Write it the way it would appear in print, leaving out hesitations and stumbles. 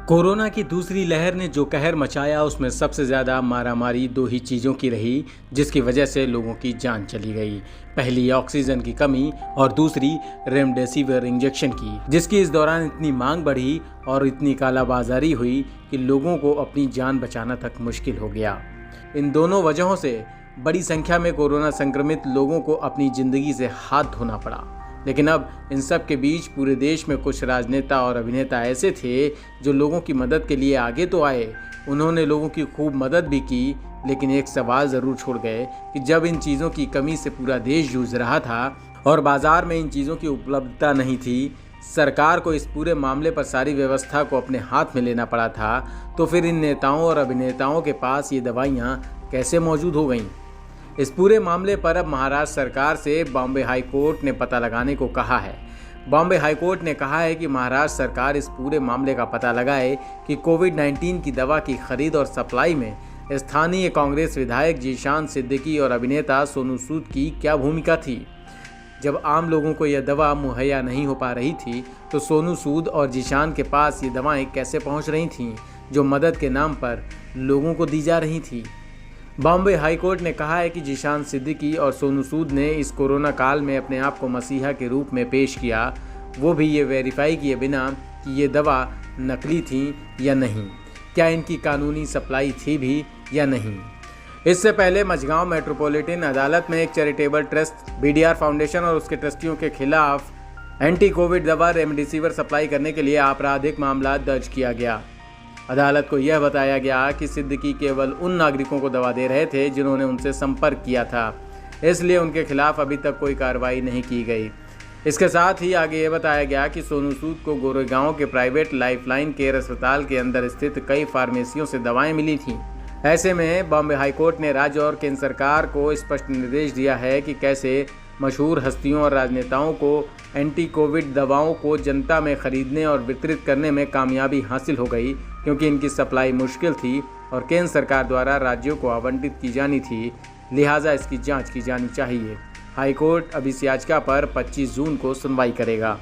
Corona की दूसरी लहर ने जो कहर मचाया उसमें सबसे ज़्यादा मारामारी दो ही चीज़ों की रही जिसकी वजह से लोगों की जान चली गई। पहली ऑक्सीजन की कमी और दूसरी रेमडेसिविर इंजेक्शन की, जिसकी इस दौरान इतनी मांग बढ़ी और इतनी कालाबाजारी हुई कि लोगों को अपनी जान बचाना तक मुश्किल हो गया। इन दोनों वजहों से बड़ी संख्या में कोरोना संक्रमित लोगों को अपनी ज़िंदगी से हाथ धोना पड़ा। लेकिन अब इन सब के बीच पूरे देश में कुछ राजनेता और अभिनेता ऐसे थे जो लोगों की मदद के लिए आगे तो आए, उन्होंने लोगों की खूब मदद भी की, लेकिन एक सवाल ज़रूर छोड़ गए कि जब इन चीज़ों की कमी से पूरा देश जूझ रहा था और बाज़ार में इन चीज़ों की उपलब्धता नहीं थी, सरकार को इस पूरे मामले पर सारी व्यवस्था को अपने हाथ में लेना पड़ा था, तो फिर इन नेताओं और अभिनेताओं के पास ये दवाइयाँ कैसे मौजूद हो गईं? इस पूरे मामले पर अब महाराष्ट्र सरकार से बॉम्बे हाई कोर्ट ने पता लगाने को कहा है। बॉम्बे हाई कोर्ट ने कहा है कि महाराष्ट्र सरकार इस पूरे मामले का पता लगाए कि कोविड-19 की दवा की खरीद और सप्लाई में स्थानीय कांग्रेस विधायक जीशान सिद्दीकी और अभिनेता सोनू सूद की क्या भूमिका थी। जब आम लोगों को यह दवा मुहैया नहीं हो पा रही थी तो सोनू सूद और जीशान के पास ये दवाएं कैसे पहुंच रही थीं जो मदद के नाम पर लोगों को दी जा रही थी। बॉम्बे हाई कोर्ट ने कहा है कि जीशान सिद्दीकी और सोनू सूद ने इस कोरोना काल में अपने आप को मसीहा के रूप में पेश किया, वो भी ये वेरीफाई किए बिना कि ये दवा नकली थी या नहीं, क्या इनकी कानूनी सप्लाई थी भी या नहीं। इससे पहले मझगांव मेट्रोपॉलिटन अदालत में एक चैरिटेबल ट्रस्ट बीडीआर फाउंडेशन और उसके ट्रस्टियों के खिलाफ एंटी कोविड दवा रेमडेसिविर सप्लाई करने के लिए आपराधिक मामला दर्ज किया गया। अदालत को यह बताया गया कि सिद्दीकी केवल उन नागरिकों को दवा दे रहे थे जिन्होंने उनसे संपर्क किया था, इसलिए उनके खिलाफ अभी तक कोई कार्रवाई नहीं की गई। इसके साथ ही आगे ये बताया गया कि सोनू सूद को गोरेगांव के प्राइवेट लाइफलाइन केयर अस्पताल के अंदर स्थित कई फार्मेसियों से दवाएं मिली थीं। ऐसे में बॉम्बे हाईकोर्ट ने राज्य और केंद्र सरकार को स्पष्ट निर्देश दिया है कि कैसे मशहूर हस्तियों और राजनेताओं को एंटी कोविड दवाओं को जनता में खरीदने और वितरित करने में कामयाबी हासिल हो गई, क्योंकि इनकी सप्लाई मुश्किल थी और केंद्र सरकार द्वारा राज्यों को आवंटित की जानी थी, लिहाजा इसकी जांच की जानी चाहिए। हाईकोर्ट अब इस याचिका पर 25 जून को सुनवाई करेगा।